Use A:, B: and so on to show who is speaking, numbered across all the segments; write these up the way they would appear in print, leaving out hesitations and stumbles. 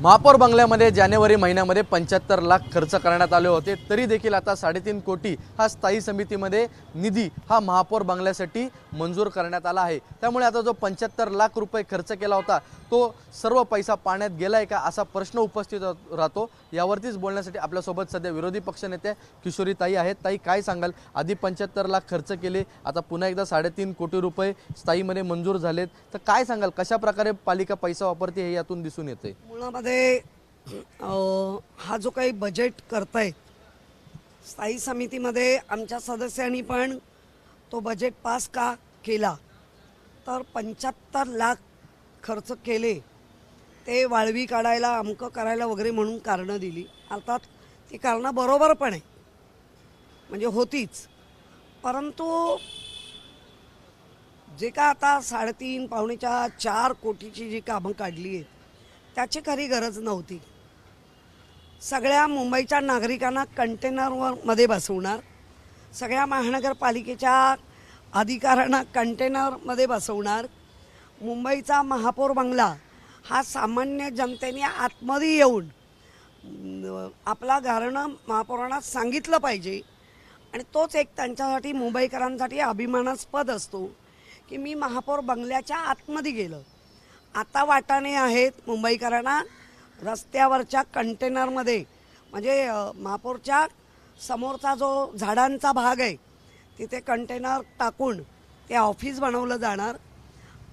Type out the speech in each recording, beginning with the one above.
A: महापौर बंगल्यामध्ये जानेवारी महिन्यामध्ये 75 लाख खर्च करण्यात आले होते, तरी देखील आता 3.5 कोटी हा स्थायी समितीमध्ये निधी हा महापौर बंगल्यासाठी मंजूर करण्यात आला आहे। त्यामुळे आता जो 75 लाख रुपये खर्च केला होता तो सर्व पैसा पाण्यात गेलाय का असा प्रश्न उपस्थित राहतो। यावरतीच बोलण्यासाठी आपल्यासोबत सध्या विरोधी पक्षनेते किशोरी ताई आहेत। ताई, काय सांगाल? आधी 75 लाख खर्च केले, आता पुन्हा एकदा 3.5 कोटी रुपये स्थायीमध्ये मंजूर झालेत, तर काय सांगाल कशा प्रकारे पालिका पैसा वापरते हे यातून दिसून येते?
B: मुळामध्ये हा जो काही बजेट करतायत स्थायी समितीमध्ये आमच्या सदस्यांनी पण तो बजेट पास का केला, तर 75 लाख खर्च केले ते वाळवी काढायला, अमकं करायला वगैरे म्हणून कारणं दिली। अर्थात ती कारणं बरोबर पण आहे, म्हणजे होतीच, परंतु जे का आता 3.5 पावणे 4 कोटीची जी कामं काढली आहेत त्याची खरी गरज नव्हती। सगळ्या मुंबईच्या नागरिकांना कंटेनरमध्ये बसवणार, सगळ्या महानगरपालिकेच्या अधिकाऱ्यांना कंटेनरमध्ये बसवणार, मुंबईचा महापौर बंगला हा सामान्य जनतेने आतमध्ये येऊन आपला गारणं महापौरांना सांगितलं पाहिजे। आणि तोच एक त्यांच्यासाठी, मुंबईकरांसाठी अभिमानास्पद असतो की मी महापौर बंगल्याच्या आतमध्ये गेलं। आता वाटाणे आहेत मुंबईकरांना रस्त्यावरच्या कंटेनरमध्ये, म्हणजे महापौरच्या समोरचा जो झाडांचा भाग आहे तिथे कंटेनर टाकून ते ऑफिस बनवलं जाणार।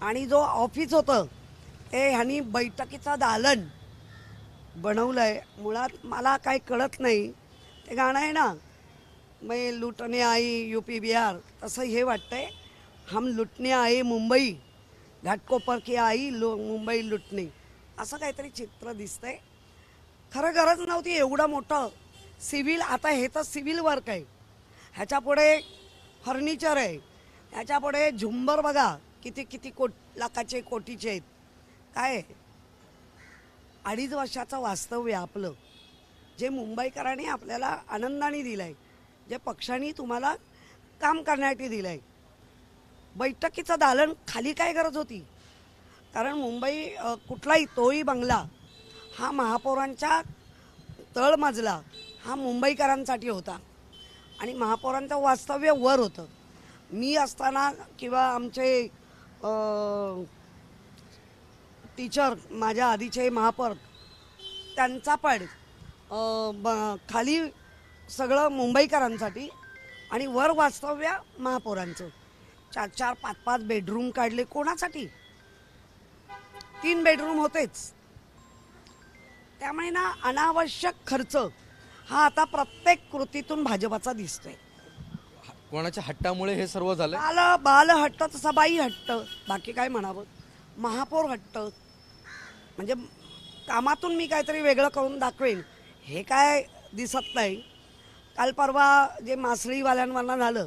B: आणि जो ऑफिस होतं ते ह्यांनी बैठकीचं दालन बनवलं आहे। मुळात मला काही कळत नाही, ते गाणं आहे ना, मैं लुटने आई यूपी बिहार, तसं हे वाटतंय हम लुटने आए मुंबई, घाटकोपर की आई मुंबई लुटणे, असं काहीतरी चित्र दिसतंय। खरं गरज नव्हती एवढं मोठं सिव्हिल। आता हे तर सिव्हिल वर्क आहे, ह्याच्यापुढे फर्निचर आहे, ह्याच्यापुढे झुंबर बघा किती किती लाखाचे, कोटीचे आहेत। काय 2.5 वर्षाचं वास्तव्य आपलं, जे मुंबईकरांनी आपल्याला आनंदाने दिलं आहे, जे पक्षांनी तुम्हाला काम करण्यासाठी दिलं आहे, बैठकीचं दालन खाली काय गरज होती? कारण मुंबई कुठलाही तोही बंगला हा महापौरांच्या तळमजला हा मुंबईकरांसाठी होता आणि महापौरांचं वास्तव्य वर होतं। मी असताना किंवा आमचे टीचर, माझ्या आधीचे महापौर, त्यांचा पण खाली सगळं मुंबईकरांसाठी आणि वर वास्तव्य महापौरांचं। 4-4, 5-5 बेडरूम काढले कोणासाठी? 3 बेडरूम होतेच। त्यामुळे ना अनावश्यक खर्च हा आता प्रत्येक कृतीतून भाजपाचा दिसतोय।
A: कोणाच्या हट्टामुळे हे सर्व झालं?
B: बाल हट्ट तसा बाई हट्ट, बाकी काय म्हणावं, महापौर हट्ट। म्हणजे कामातून मी काहीतरी वेगळं करून दाखवेन हे काय दिसत नाही। काल परवा जे मासळीवाल्यांवरनं झालं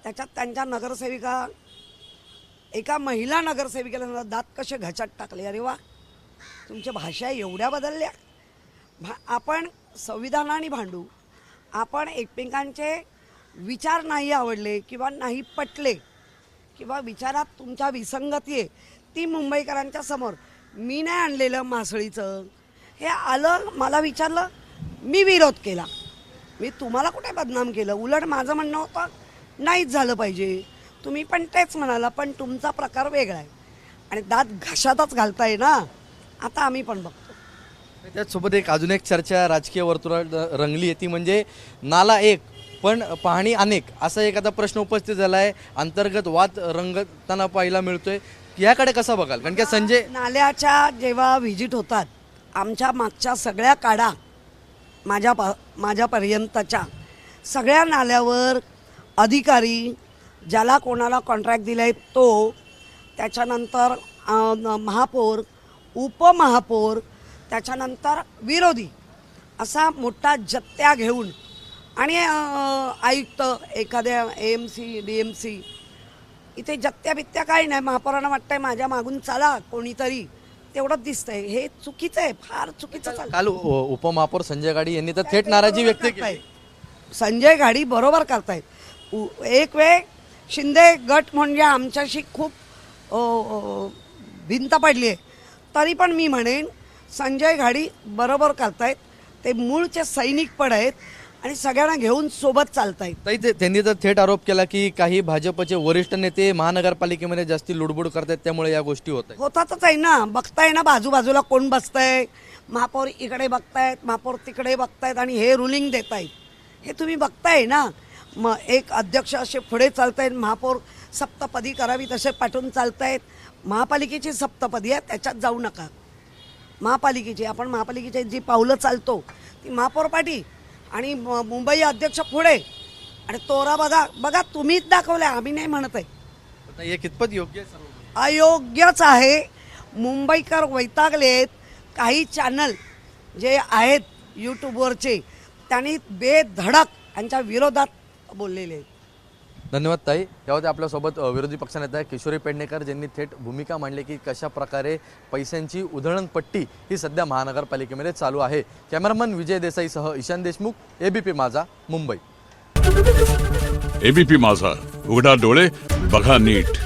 B: त्याच्यात त्यांच्या नगरसेविका, एका महिला नगरसेविकेला दात कसे घशात टाकले। अरे वा, तुमच्या भाषा एवढ्या बदलल्या। आपण संविधानाने भांडू, आपण एकमेकांचे विचार नाही आवडले किंवा नाही पटले किंवा विचारात तुमच्या विसंगती आहे ती मुंबईकरांच्या समोर, मी नाही आणलेलं मासळीचं, हे आलं मला विचारलं, मी विरोध केला, मी तुम्हाला कुठे बदनाम केलं? उलट माझं म्हणणं होतं नाहीच झालं पाहिजे, तुम्ही पण तेच म्हणाला, पण तुमचा प्रकार वेगळा आहे आणि दात घशातच घालताय ना, आता आम्ही पण बघतो।
A: त्याचसोबत अजून एक चर्चा राजकीय वर्तुळात रंगली आहे, ती म्हणजे नाला एक पण पाहणी अनेक, असा एक आता प्रश्न उपस्थित झाला आहे। अंतर्गत वाद रंगताना पाहायला मिळतोय, याकडे कसं बघाल? कारण की संजय,
B: नाल्याच्या जेव्हा व्हिजिट होतात, आमच्या मागच्या सगळ्या काढा, माझ्यापर्यंतच्या सगळ्या नाल्यावर अधिकारी, ज्याला कोणाला कॉन्ट्रॅक्ट दिला आहे तो, त्याच्यानंतर महापौर, उपमहापौर, त्याच्यानंतर विरोधी, असा मोठा जत्त्या घेऊन आणि आयुक्त, एखाद्या AMC DMC, इथे जत्त्या बित्त्या काही नाही। महापौरांना वाटतंय माझ्या मागून चला कोणीतरी, तेवढंच दिसतंय। हे चुकीचं आहे, फार चुकीचं चाललं।
A: काल उपमहापौर संजय गाडी यांनी तर थेट नाराजी व्यक्त केली।
B: संजय गाडी बरोबर करतायत। एक वेळ शिंदे गट म्हणजे आमच्याशी खूप भिंत पडली आहे, तरी पण मी म्हणेन संजय घाडी बरोबर करतायत, ते मूळचे सैनिक पण आहेत आणि सगळ्यांना घेऊन सोबत चालतायत.
A: ताई त्यांनी तर थेट आरोप केला की काही भाजपचे वरिष्ठ नेते महानगरपालिकेमध्ये जास्ती लुडबुड करतात, त्यामुळे या गोष्टी होत आहेत.
B: होतातच आहे ना, बघताय ना बाजूबाजूला कोण बसतंय, महापौर इकडे बघतायत, महापौर तिकडे बघतायत आणि हे रुलिंग देत आहेत, हे तुम्ही बघताय ना. मग एक अध्यक्ष असे पुढे चालतायत, महापौर सप्तपदी करावी तसे पाठवून चालतायत. महापालिकेची सप्तपदी आहे, त्याच्यात जाऊ नका. महापालिकेची आपण महापालिकेची जी पावलं चालतो ती महापौर पाठी आणि मुंबई अध्यक्ष पुढे आणि तोरा बघा बघा तुम्हीच दाखवलाय, आम्ही नाही म्हणत आहे.
A: आता हे कितपत योग्य आहे सर्व?
B: अयोग्यच आहे. मुंबईकर वैतागलेत. काही चॅनल जे आहेत यूट्यूबवरचे त्यांनी बेधडक यांच्या विरोधात बोललेले आहेत.
A: धन्यवाद ताई. यामध्ये आपल्यासोबत विरोधी पक्षनेता किशोरी पेडणेकर, ज्यांनी थेट भूमिका मांडली की कशा प्रकारे पैशांची उधळणपट्टी ही सध्या महानगरपालिकेमध्ये चालू आहे. कॅमेरामन विजय देसाईसह ईशान देशमुख, एबीपी माझा, मुंबई.
C: एबीपी माझा, उघडा डोळे बघा नीट.